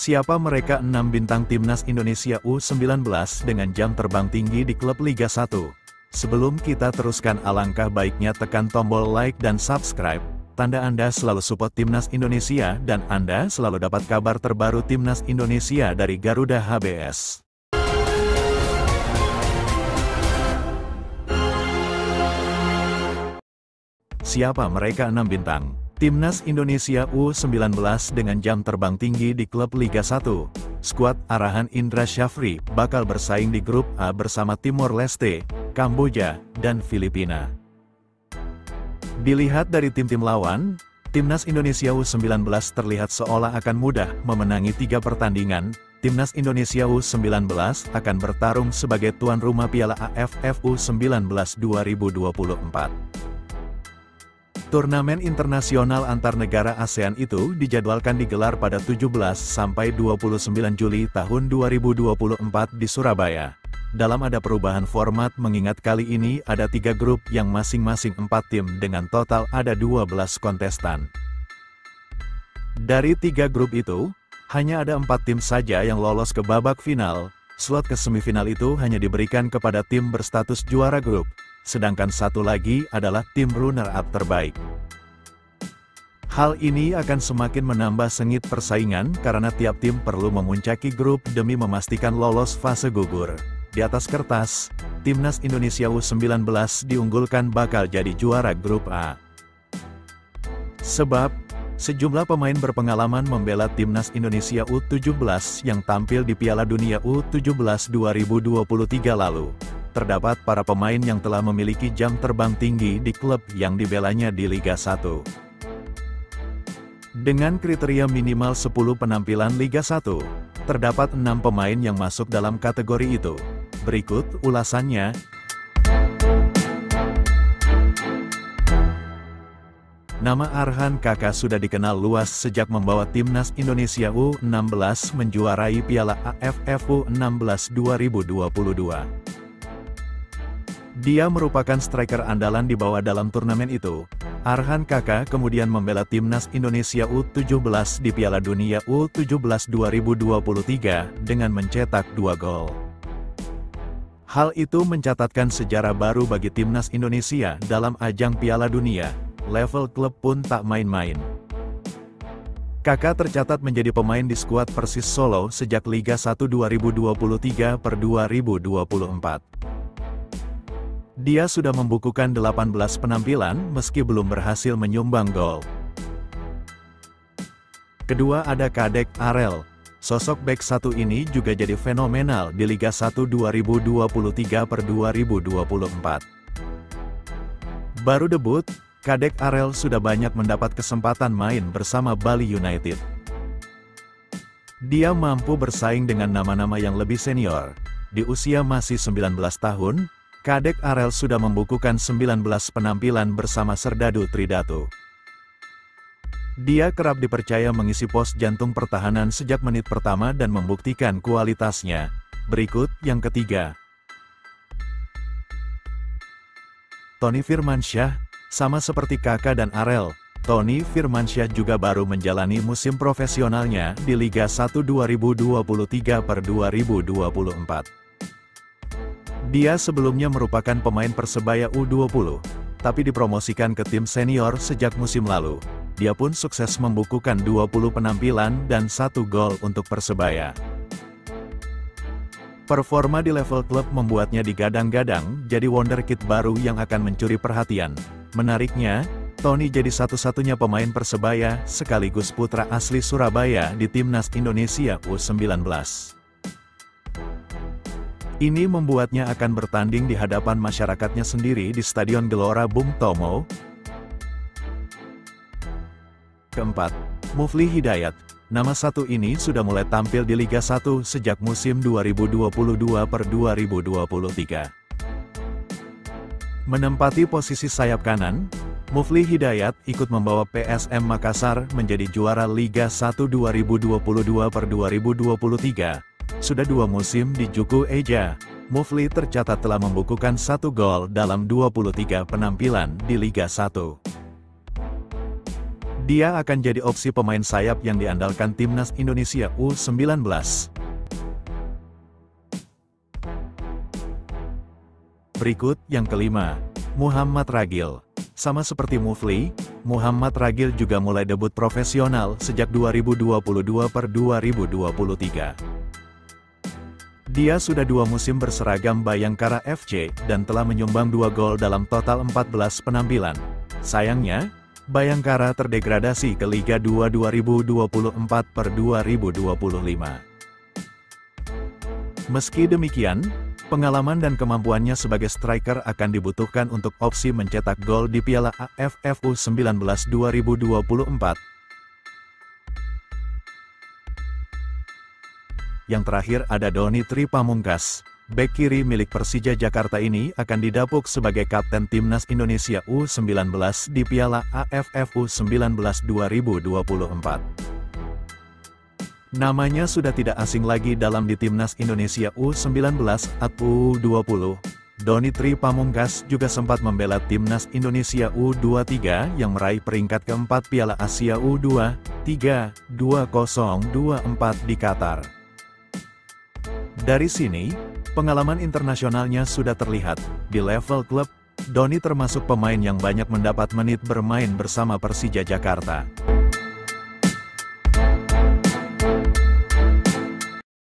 Siapa mereka 6 bintang Timnas Indonesia U19 dengan jam terbang tinggi di klub Liga 1? Sebelum kita teruskan, alangkah baiknya tekan tombol like dan subscribe. Tanda Anda selalu support Timnas Indonesia dan Anda selalu dapat kabar terbaru Timnas Indonesia dari Garuda HBS. Siapa mereka 6 bintang Timnas Indonesia U19 dengan jam terbang tinggi di klub Liga 1? Skuad arahan Indra Syafri bakal bersaing di grup A bersama Timor Leste, Kamboja, dan Filipina. Dilihat dari tim-tim lawan, Timnas Indonesia U19 terlihat seolah akan mudah memenangi 3 pertandingan. Timnas Indonesia U19 akan bertarung sebagai tuan rumah Piala AFF U19 2024. Turnamen internasional antar negara ASEAN itu dijadwalkan digelar pada 17 sampai 29 Juli tahun 2024 di Surabaya. Dalam ada perubahan format mengingat kali ini ada 3 grup yang masing-masing 4 tim dengan total ada 12 kontestan. Dari 3 grup itu, hanya ada 4 tim saja yang lolos ke babak final. Slot ke semifinal itu hanya diberikan kepada tim berstatus juara grup, sedangkan satu lagi adalah tim runner-up terbaik. Hal ini akan semakin menambah sengit persaingan karena tiap tim perlu memuncaki grup demi memastikan lolos fase gugur. Di atas kertas, Timnas Indonesia U19 diunggulkan bakal jadi juara grup A. Sebab, sejumlah pemain berpengalaman membela Timnas Indonesia U17 yang tampil di Piala Dunia U17 2023 lalu. Terdapat para pemain yang telah memiliki jam terbang tinggi di klub yang dibelanya di Liga 1. Dengan kriteria minimal 10 penampilan Liga 1, terdapat 6 pemain yang masuk dalam kategori itu. Berikut ulasannya. Nama Arhan Kakak sudah dikenal luas sejak membawa Timnas Indonesia U16 menjuarai Piala AFF U16 2022. Dia merupakan striker andalan di bawah dalam turnamen itu. Arhan Kakak kemudian membela Timnas Indonesia U17 di Piala Dunia U17 2023 dengan mencetak 2 gol. Hal itu mencatatkan sejarah baru bagi Timnas Indonesia dalam ajang Piala Dunia. Level klub pun tak main-main. Kakak tercatat menjadi pemain di skuad Persis Solo sejak Liga 1 2023 per 2024. Dia sudah membukukan 18 penampilan meski belum berhasil menyumbang gol. Kedua ada Kadek Arel. Sosok bek satu ini juga jadi fenomenal di Liga 1 2023 per 2024. Baru debut, Kadek Arel sudah banyak mendapat kesempatan main bersama Bali United. Dia mampu bersaing dengan nama-nama yang lebih senior. Di usia masih 19 tahun, Kadek Arel sudah membukukan 19 penampilan bersama Serdadu Tridatu. Dia kerap dipercaya mengisi pos jantung pertahanan sejak menit pertama dan membuktikan kualitasnya. Berikut yang ketiga. Tony Firmansyah. Sama seperti Kakak dan Arel, Tony Firmansyah juga baru menjalani musim profesionalnya di Liga 1 2023 per 2024. Dia sebelumnya merupakan pemain Persebaya U20, tapi dipromosikan ke tim senior sejak musim lalu. Dia pun sukses membukukan 20 penampilan dan 1 gol untuk Persebaya. Performa di level klub membuatnya digadang-gadang jadi wonderkid baru yang akan mencuri perhatian. Menariknya, Tony jadi satu-satunya pemain Persebaya sekaligus putra asli Surabaya di Timnas Indonesia U19. Ini membuatnya akan bertanding di hadapan masyarakatnya sendiri di Stadion Gelora Bung Tomo. Keempat, Mufli Hidayat. Nama satu ini sudah mulai tampil di Liga 1 sejak musim 2022 per 2023. Menempati posisi sayap kanan, Mufli Hidayat ikut membawa PSM Makassar menjadi juara Liga 1 2022 per 2023. Sudah 2 musim di Juku Eja, Mufli tercatat telah membukukan 1 gol dalam 23 penampilan di Liga 1. Dia akan jadi opsi pemain sayap yang diandalkan Timnas Indonesia U19. Berikut yang kelima, Muhammad Ragil. Sama seperti Mufli, Muhammad Ragil juga mulai debut profesional sejak 2022/2023. Dia sudah 2 musim berseragam Bayangkara FC dan telah menyumbang 2 gol dalam total 14 penampilan. Sayangnya, Bayangkara terdegradasi ke Liga 2 2024/2025. Meski demikian, pengalaman dan kemampuannya sebagai striker akan dibutuhkan untuk opsi mencetak gol di Piala AFF U19 2024. Yang terakhir ada Doni Tri Pamungkas. Bek kiri milik Persija Jakarta ini akan didapuk sebagai kapten Timnas Indonesia U19 di Piala AFF U19 2024. Namanya sudah tidak asing lagi dalam di Timnas Indonesia U19 atau U20. Doni Tri Pamungkas juga sempat membela Timnas Indonesia U23 yang meraih peringkat keempat Piala Asia U23 2024 di Qatar. Dari sini, pengalaman internasionalnya sudah terlihat. Di level klub, Doni termasuk pemain yang banyak mendapat menit bermain bersama Persija Jakarta.